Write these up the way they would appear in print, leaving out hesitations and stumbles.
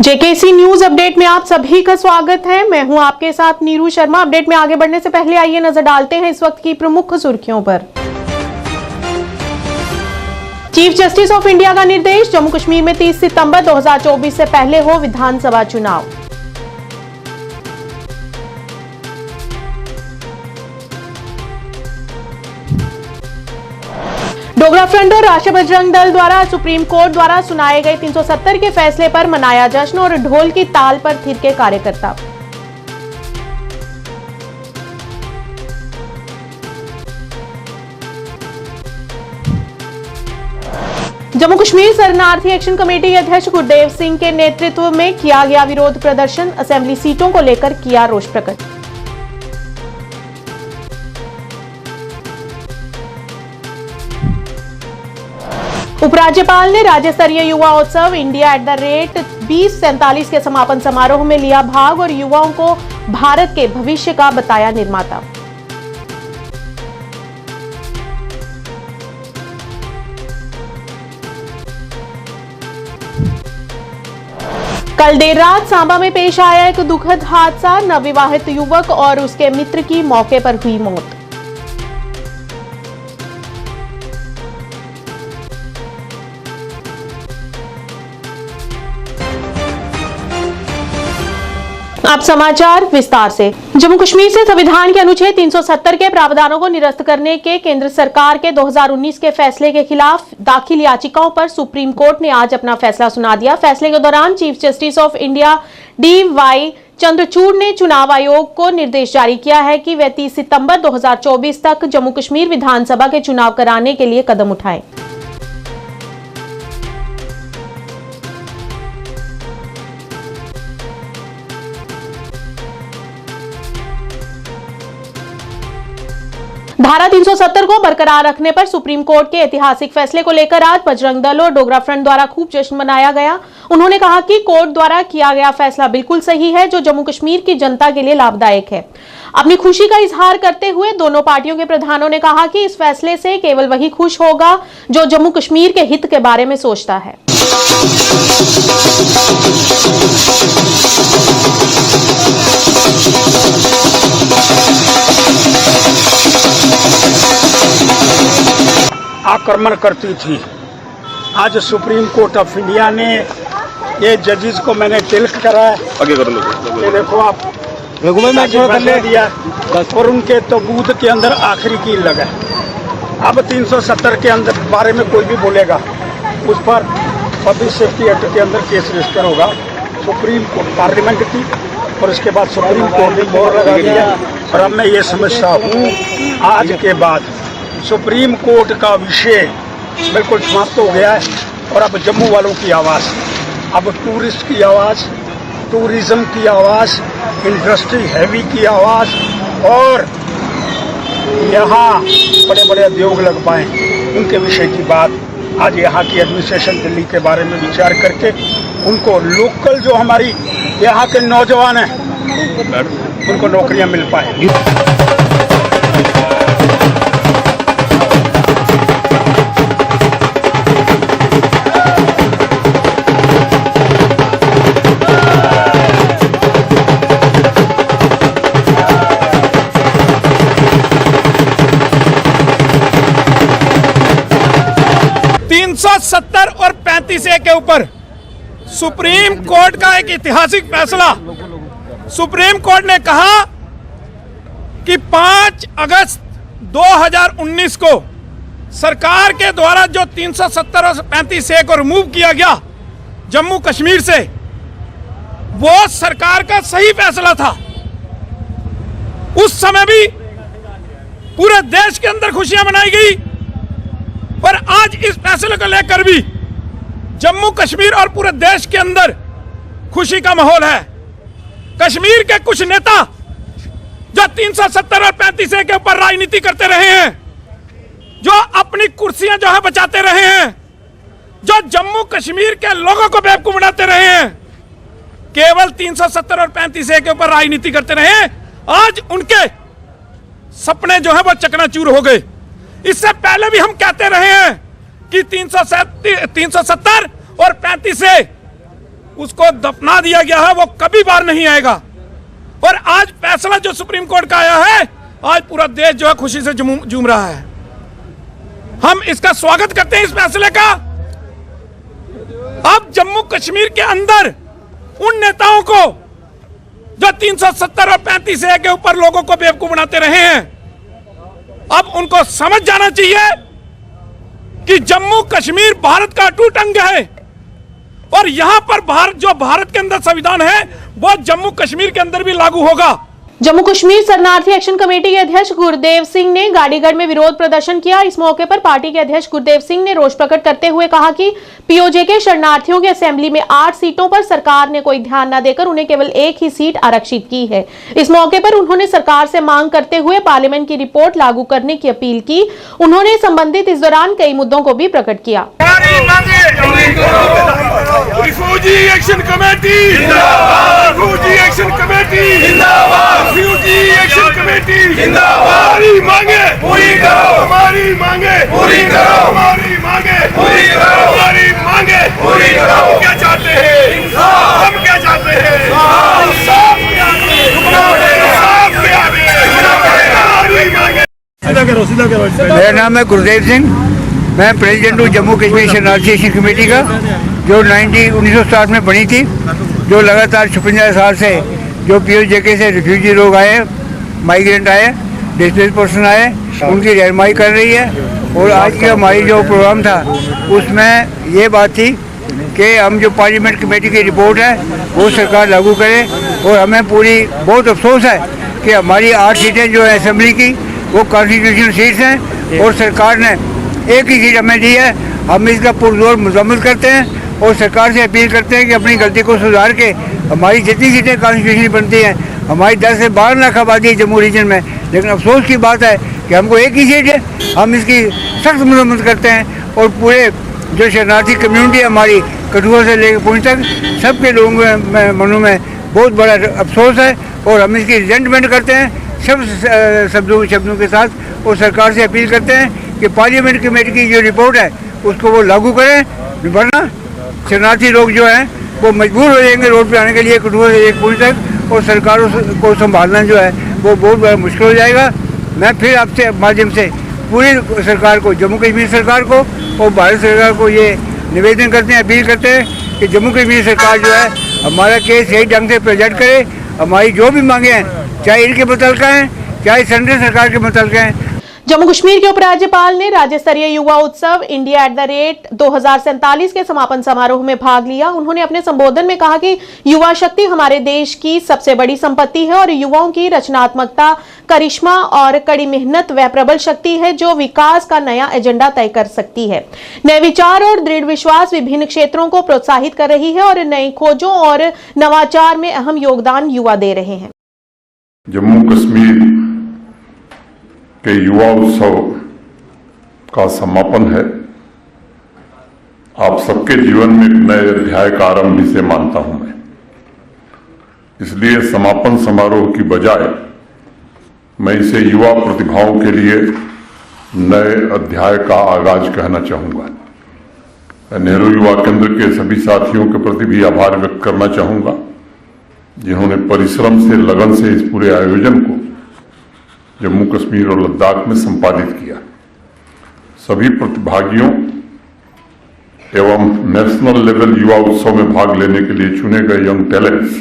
JKC news update में आप सभी का स्वागत है। मैं हूं आपके साथ नीरू शर्मा। अपडेट में आगे बढ़ने से पहले आइए नजर डालते हैं इस वक्त की प्रमुख सुर्खियों पर। चीफ जस्टिस ऑफ इंडिया का निर्देश, जम्मू कश्मीर में 30 सितंबर 2024 से पहले हो विधानसभा चुनाव। डोगरा फ्रंट और राष्ट्रीय बजरंग दल द्वारा सुप्रीम कोर्ट द्वारा सुनाए गए 370 के फैसले पर मनाया जश्न और ढोल की ताल पर थिरके कार्यकर्ता। जम्मू कश्मीर शरणार्थी एक्शन कमेटी के अध्यक्ष गुरदेव सिंह के नेतृत्व में किया गया विरोध प्रदर्शन, असेंबली सीटों को लेकर किया रोष प्रकट। उपराज्यपाल ने राज्य स्तरीय युवा उत्सव इंडिया @2047 के समापन समारोह में लिया भाग और युवाओं को भारत के भविष्य का बताया निर्माता। कल देर रात सांबा में पेश आया एक दुखद हादसा, नवविवाहित युवक और उसके मित्र की मौके पर हुई मौत। अब समाचार विस्तार से। जम्मू कश्मीर से संविधान के अनुच्छेद 370 के प्रावधानों को निरस्त करने के केंद्र सरकार के 2019 के फैसले के खिलाफ दाखिल याचिकाओं पर सुप्रीम कोर्ट ने आज अपना फैसला सुना दिया। फैसले के दौरान chief justice of India DY Chandrachud ने चुनाव आयोग को निर्देश जारी किया है कि वह 30 सितंबर 2024 तक जम्मू कश्मीर विधानसभा के चुनाव कराने के लिए कदम उठाएं। धारा 370 को बरकरार रखने पर सुप्रीम कोर्ट के ऐतिहासिक फैसले को लेकर आज बजरंग दल और डोगरा फ्रंट द्वारा खूब जश्न मनाया गया। उन्होंने कहा कि कोर्ट द्वारा किया गया फैसला बिल्कुल सही है, जो जम्मू कश्मीर की जनता के लिए लाभदायक है। अपनी खुशी का इजहार करते हुए दोनों पार्टियों के प्रधानों ने कहा कि इस फैसले से केवल वही खुश होगा जो जम्मू कश्मीर के हित के बारे में सोचता है। आक्रमण करती थी। आज सुप्रीम कोर्ट ऑफ इंडिया ने ये जजेस को मैंने तिलक करा है। आगे कर लो। ये देखो आप फैसला दिया और उनके तबूत के अंदर आखिरी कील लगा। अब 370 के अंदर बारे में कोई भी बोलेगा उस पर पब्लिक सेफ्टी एक्ट के अंदर केस रजिस्टर होगा। सुप्रीम कोर्ट पार्लियामेंट की और उसके बाद सुप्रीम कोर्ट ने मोहर लगा दिया। और अब मैं ये समझता हूँ आज के बाद सुप्रीम कोर्ट का विषय बिल्कुल समाप्त हो गया है और अब जम्मू वालों की आवाज़, अब टूरिस्ट की आवाज़, टूरिज्म की आवाज़, इंडस्ट्री हैवी की आवाज़ और यहाँ बड़े बड़े उद्योग लग पाएँ उनके विषय की बात। आज यहाँ की एडमिनिस्ट्रेशन दिल्ली के बारे में विचार करके उनको लोकल जो हमारी यहाँ के नौजवान हैं उनको नौकरियाँ मिल पाएंगी। और 35A के ऊपर सुप्रीम कोर्ट का एक ऐतिहासिक फैसला। सुप्रीम कोर्ट ने कहा कि 5 अगस्त 2019 को सरकार के द्वारा जो 370 और 35A को रिमूव किया गया जम्मू कश्मीर से, वो सरकार का सही फैसला था। उस समय भी पूरे देश के अंदर खुशियां मनाई गई पर आज इस फैसले को लेकर भी जम्मू कश्मीर और पूरे देश के अंदर खुशी का माहौल है। कश्मीर के कुछ नेता जो 370 और 35A के ऊपर राजनीति करते रहे हैं, जो अपनी कुर्सियां जो है बचाते रहे हैं, जो जम्मू कश्मीर के लोगों को बेवकूफ बनाते रहे हैं, केवल 370 और 35A के ऊपर राजनीति करते रहे, आज उनके सपने जो है वो चकनाचूर हो गए। इससे पहले भी हम कहते रहे हैं कि 370 और 35A उसको दफना दिया गया है, वो कभी बार नहीं आएगा। और आज फैसला जो सुप्रीम कोर्ट का आया है, आज पूरा देश जो है खुशी से झूम रहा है। हम इसका स्वागत करते हैं, इस फैसले का। अब जम्मू कश्मीर के अंदर उन नेताओं को जो 370 और 35A के ऊपर लोगों को बेवकूफ बनाते रहे हैं, अब उनको समझ जाना चाहिए कि जम्मू कश्मीर भारत का अटूट अंग है और यहां पर भारत के अंदर संविधान है वो जम्मू कश्मीर के अंदर भी लागू होगा। जम्मू कश्मीर शरणार्थी एक्शन कमेटी के अध्यक्ष गुरदेव सिंह ने गाड़ीगढ़ में विरोध प्रदर्शन किया। इस मौके पर पार्टी के अध्यक्ष गुरदेव सिंह ने रोष प्रकट करते हुए कहा कि पीओजे के शरणार्थियों की असेंबली में 8 सीटों पर सरकार ने कोई ध्यान न देकर उन्हें केवल 1 ही सीट आरक्षित की है। इस मौके पर उन्होंने सरकार से मांग करते हुए पार्लियामेंट की रिपोर्ट लागू करने की अपील की। उन्होंने संबंधित इस दौरान कई मुद्दों को भी प्रकट किया। रिफ्यूजी एक्शन कमेटी जिंदाबाद, रिफ्यूजी एक्शन कमेटी जिंदाबाद, रिफ्यूजी एक्शन कमेटी जिंदाबाद। हमारी मांगे पूरी करो, हमारी मांगे पूरी करो, हमारी मांगे पूरी करो, हमारी मांगे पूरी करो। हम क्या चाहते हैं? इंसाफ। हम क्या चाहते हैं? इंसाफ। सीधा करो। मेरा नाम है गुरदेव सिंह, मैं प्रेसिडेंट हूँ जम्मू कश्मीर शरणार्थी एक्शन कमेटी का, जो 1960 में बनी थी, जो लगातार 56 साल से जो पीओजे से रिफ्यूजी लोग आए, माइग्रेंट आए, डिस्प्लेस्ड पर्सन आए, उनकी रहनुमाई कर रही है। और आज की हमारी जो प्रोग्राम था उसमें ये बात थी कि हम जो पार्लियामेंट कमेटी की रिपोर्ट है वो सरकार लागू करे। और हमें बहुत अफसोस है कि हमारी 8 सीटें जो है असेंबली की वो कॉन्स्टिट्यूशनल सीट्स हैं और सरकार ने 1 ही सीट हमें दी है। हम इसका पुरजोर मजम्मत करते हैं और सरकार से अपील करते हैं कि अपनी गलती को सुधार के हमारी जितनी सीटें कॉन्स्टिट्यूशन बनती हैं, हमारी 10 से 12 लाख आबादी है जम्मू रीजन में, लेकिन अफसोस की बात है कि हमको 1 ही सीट है। हम इसकी सख्त मजम्मत करते हैं और पूरे जो शरणार्थी कम्युनिटी है हमारी, कठुआ से लेकर पुंछ तक, सबके लोगों में मनों में बहुत बड़ा अफसोस है और हम इसकी रिजेंटमेंट करते हैं सब शब्दों के साथ। और सरकार से अपील करते हैं कि पार्लियामेंट कमेटी की जो रिपोर्ट है उसको वो लागू करें, वरना शरणार्थी लोग जो हैं वो मजबूर हो जाएंगे रोड पे आने के लिए कठुआ से एक पुंछ तक, और सरकारों को संभालना जो है वो बहुत बड़ा मुश्किल हो जाएगा। मैं फिर आपसे माध्यम से पूरी सरकार को, जम्मू कश्मीर सरकार को और भारत सरकार को ये निवेदन करते हैं, अपील करते हैं कि जम्मू कश्मीर सरकार जो है हमारा केस सही ढंग से प्रेजेंट करे। हमारी जो भी मांगे हैं, चाहे इनके मुतल्लिक़ हैं, चाहे सेंट्रल सरकार के मुतल्लिक़ हैं। जम्मू कश्मीर के उपराज्यपाल ने राज्य स्तरीय युवा उत्सव India@2047 के समापन समारोह में भाग लिया। उन्होंने अपने संबोधन में कहा कि युवा शक्ति हमारे देश की सबसे बड़ी संपत्ति है और युवाओं की रचनात्मकता, करिश्मा और कड़ी मेहनत वह प्रबल शक्ति है जो विकास का नया एजेंडा तय कर सकती है। नए विचार और दृढ़ विश्वास विभिन्न क्षेत्रों को प्रोत्साहित कर रही है और नई खोजों और नवाचार में अहम योगदान युवा दे रहे हैं। जम्मू कश्मीर के युवा उत्सव का समापन है। आप सबके जीवन में एक नए अध्याय का आरंभ इसे मानता हूं मैं, इसलिए समापन समारोह की बजाय मैं इसे युवा प्रतिभाओं के लिए नए अध्याय का आगाज कहना चाहूंगा। मैं नेहरू युवा केंद्र के सभी साथियों के प्रति भी आभार व्यक्त करना चाहूंगा, जिन्होंने परिश्रम से, लगन से इस पूरे आयोजन को जम्मू कश्मीर और लद्दाख में संपादित किया। सभी प्रतिभागियों एवं नेशनल लेवल युवा उत्सव में भाग लेने के लिए चुने गए यंग टैलेंट्स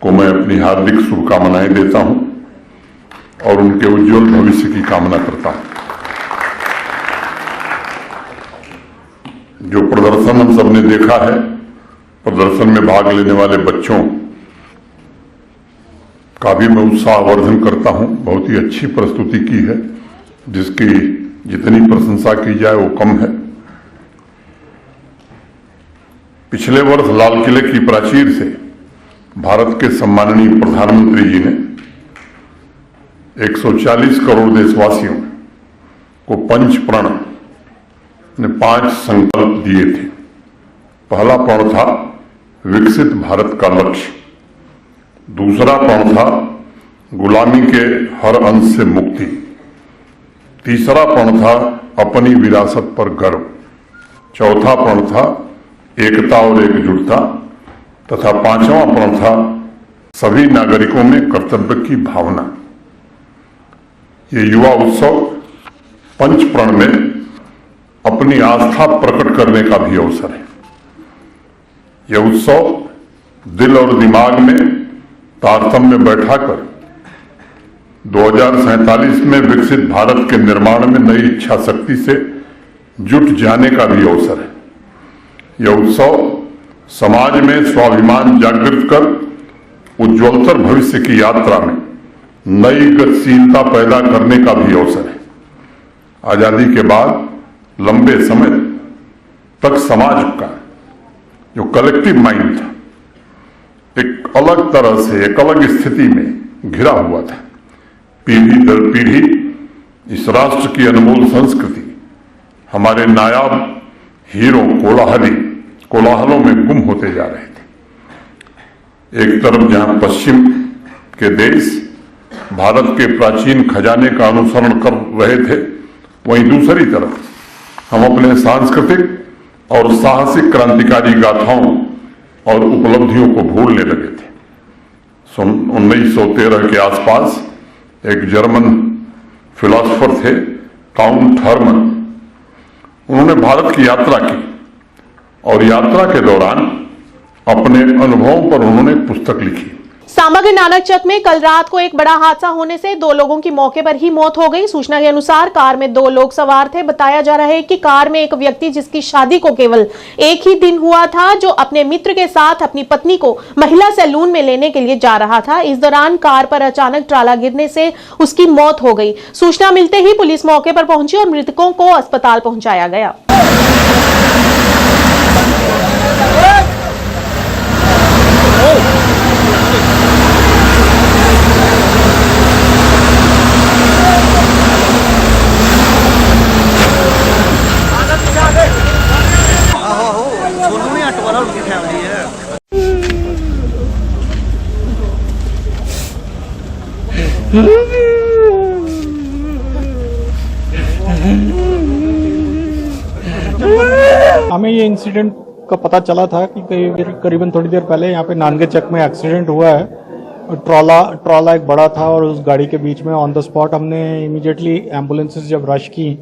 को मैं अपनी हार्दिक शुभकामनाएं देता हूं और उनके उज्जवल भविष्य की कामना करता हूं। जो प्रदर्शन हम सबने देखा है, प्रदर्शन में भाग लेने वाले बच्चों का भी मैं उत्साहवर्धन करता हूं। बहुत ही अच्छी प्रस्तुति की है, जिसकी जितनी प्रशंसा की जाए वो कम है। पिछले वर्ष लाल किले की प्राचीर से भारत के सम्माननीय प्रधानमंत्री जी ने 140 करोड़ देशवासियों को पंच प्रण ने 5 संकल्प दिए थे। पहला प्रण था विकसित भारत का लक्ष्य, दूसरा प्रण था गुलामी के हर अंश से मुक्ति, तीसरा प्रण था अपनी विरासत पर गर्व, चौथा प्रण था एकता और एकजुटता, तथा पांचवा प्रण था सभी नागरिकों में कर्तव्य की भावना। ये युवा उत्सव पंच प्रण में अपनी आस्था प्रकट करने का भी अवसर है। यह उत्सव दिल और दिमाग में तारतम्य बैठाकर 2047 में विकसित भारत के निर्माण में नई इच्छा शक्ति से जुट जाने का भी अवसर है। यह उत्सव समाज में स्वाभिमान जागृत कर उज्ज्वलतर भविष्य की यात्रा में नई गतिशीलता पैदा करने का भी अवसर है। आजादी के बाद लंबे समय तक समाज का जो कलेक्टिव माइंड था एक अलग तरह से एक अलग स्थिति में घिरा हुआ था। पीढ़ी दर पीढ़ी इस राष्ट्र की अनमोल संस्कृति हमारे नायाब हीरो कोलाहलों में गुम होते जा रहे थे। एक तरफ जहां पश्चिम के देश भारत के प्राचीन खजाने का अनुसरण कर रहे थे, वहीं दूसरी तरफ हम अपने सांस्कृतिक और साहसिक क्रांतिकारी गाथाओं और उपलब्धियों को भूलने लगे थे। 1913 के आसपास एक जर्मन फिलॉसफर थे काउंट हर्मन। उन्होंने भारत की यात्रा की और यात्रा के दौरान अपने अनुभवों पर उन्होंने एक पुस्तक लिखी। सांबा के नानक चक में कल रात को एक बड़ा हादसा होने से 2 लोगों की मौके पर ही मौत हो गई। सूचना के अनुसार कार में 2 लोग सवार थे। बताया जा रहा है कि कार में एक व्यक्ति जिसकी शादी को केवल एक ही दिन हुआ था, जो अपने मित्र के साथ अपनी पत्नी को महिला सैलून में लेने के लिए जा रहा था। इस दौरान कार पर अचानक ट्राला गिरने से उसकी मौत हो गई। सूचना मिलते ही पुलिस मौके पर पहुंची और मृतकों को अस्पताल पहुंचाया गया। हमें ये इंसिडेंट का पता चला था कि करीबन थोड़ी देर पहले यहाँ पे नानगे चक में एक्सीडेंट हुआ है। ट्रॉला एक बड़ा था और उस गाड़ी के बीच में ऑन द स्पॉट हमने इमीडिएटली एम्बुलेंसेस जब रश की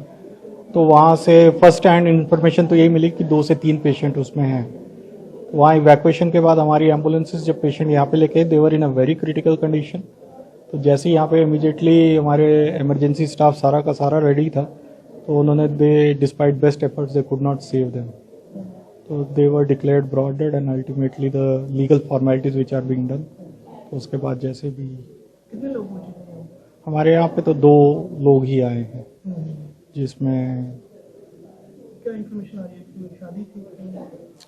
तो वहाँ से फर्स्ट हैंड इंफॉर्मेशन तो यही मिली कि 2 से 3 पेशेंट उसमें हैं। वहाँ इवैक्यूएशन के बाद हमारी एम्बुलेंसेस जब पेशेंट यहाँ पे लेके देवर इन अ वेरी क्रिटिकल कंडीशन। तो जैसे ही यहाँ पे इमीडिएटली हमारे इमरजेंसी स्टाफ सारा का सारा रेडी था, तो उन्होंने they despite best efforts they could not save them, तो they were declared brought dead and ultimately the legal formalities which are being done. तो उसके बाद जैसे भी कितने लोग हमारे यहाँ पे तो 2 लोग ही आए हैं, जिसमें क्या इन्फॉर्मेशन आ रही है कि शादी थी?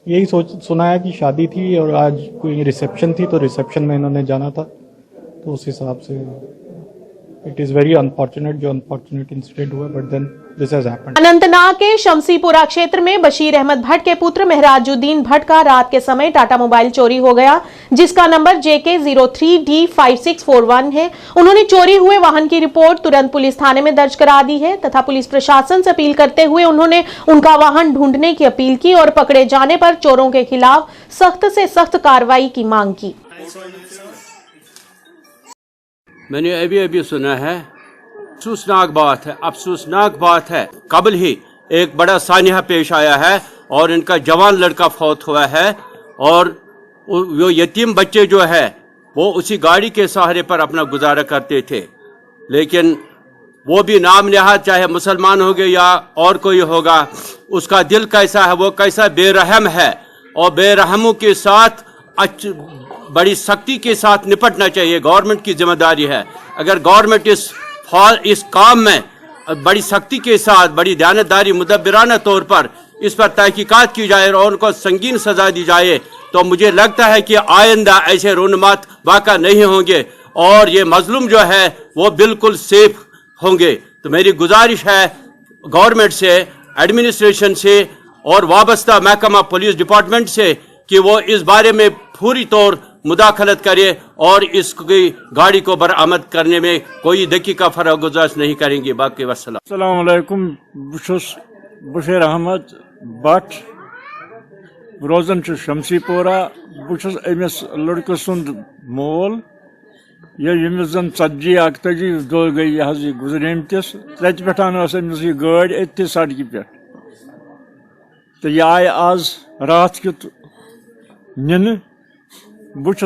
यही सुना है कि शादी थी और आज कोई रिसेप्शन थी, तो रिसेप्शन में इन्होंने जाना था, तो उस हिसाब से इट इज वेरी अनफॉर्चुनेट जो अनफॉर्चुनेट इंसिडेंट हुआ, but then this has happened. Anantnag के शमसीपुरा क्षेत्र में बशीर अहमद भट्ट के पुत्र महराजुद्दीन भट्ट का रात के समय टाटा मोबाइल चोरी हो गया, जिसका नंबर JK03D5641 है। उन्होंने चोरी हुए वाहन की रिपोर्ट तुरंत पुलिस थाने में दर्ज करा दी है तथा पुलिस प्रशासन से अपील करते हुए उन्होंने उनका वाहन ढूंढने की अपील की और पकड़े जाने पर चोरों के खिलाफ सख्त से सख्त कार्रवाई की मांग की। मैंने अभी सुना है, अफसोसनाक बात है, अफसोसनाक बात है। कबल ही एक बड़ा सानिया पेश आया है और इनका जवान लड़का फौत हुआ है और वो यतीम बच्चे जो है वो उसी गाड़ी के सहारे पर अपना गुजारा करते थे। लेकिन वो भी नाम नेहाद, चाहे मुसलमान हो गए या और कोई होगा, उसका दिल कैसा है, वो कैसा बेरहम है और बेरहमों के साथ बड़ी सख्ती के साथ निपटना चाहिए। गवर्नमेंट की जिम्मेदारी है। अगर गवर्नमेंट इस काम में बड़ी सख्ती के साथ, बड़ी ध्यानदारी, मुदब्बिराना तौर पर इस पर तहकीकात की जाए और उनको संगीन सजा दी जाए, तो मुझे लगता है कि आइंदा ऐसे रोनुमात वाक़ा नहीं होंगे और ये मजलूम जो है वो बिल्कुल सेफ होंगे। तो मेरी गुजारिश है गवर्नमेंट से, एडमिनिस्ट्रेशन से और वाबस्ता महकमा पुलिस डिपार्टमेंट से कि वो इस बारे में पूरी तौर मुदाखलत करे और इसकी गाड़ी को बरामद करने में कोई दकीका फरागुजारिश नहीं करेंगे। बाकी वस्सलाम। अस्सलाम वालेकुम। बशीर अहमद भट्ट रोजान शमशीपोरा बहुत अमिस लड़क सुंद मोल यमिस जन 40-41 दो गई यह गुजरेमतिस तत पे अमिस यह गाड़ अथि सड़क पे तो यह आय आज रात कित nin बहुत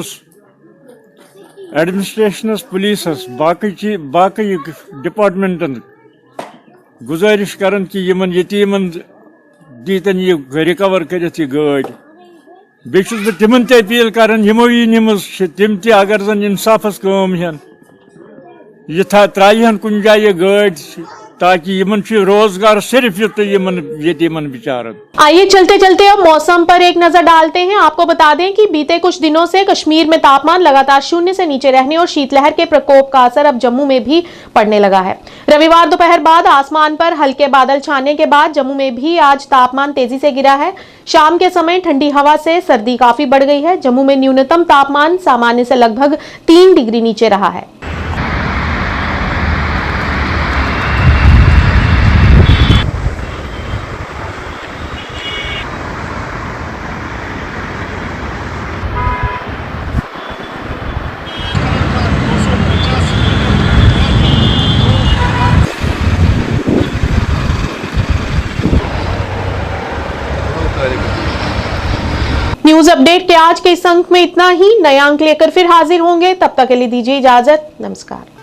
एडमिनिस्ट्रेशनस पुलिसस बाकी डिपार्टमेंटन गुजारिश करन कि यमन यतीमन दीतन यह रिकवर कर गाड़ बेस बह तिमन ते अपील करान यमो यी निमज तिम ते अगर जन इंसाफस काम हन यह त्राहन कुन जाए यह गाड़ ताकि यमन रोजगार सिर्फ यतीमन बिचारन। आइए चलते चलते अब मौसम पर एक नजर डालते हैं। आपको बता दें कि बीते कुछ दिनों से कश्मीर में तापमान लगातार 0 से नीचे रहने और शीतलहर के प्रकोप का असर अब जम्मू में भी पड़ने लगा है। रविवार दोपहर बाद आसमान पर हल्के बादल छाने के बाद जम्मू में भी आज तापमान तेजी से गिरा है। शाम के समय ठंडी हवा से सर्दी काफी बढ़ गई है। जम्मू में न्यूनतम तापमान सामान्य से लगभग 3 डिग्री नीचे रहा है। न्यूज अपडेट के आज के इस अंक में इतना ही। नया अंक लेकर फिर हाजिर होंगे, तब तक के लिए दीजिए इजाजत। नमस्कार।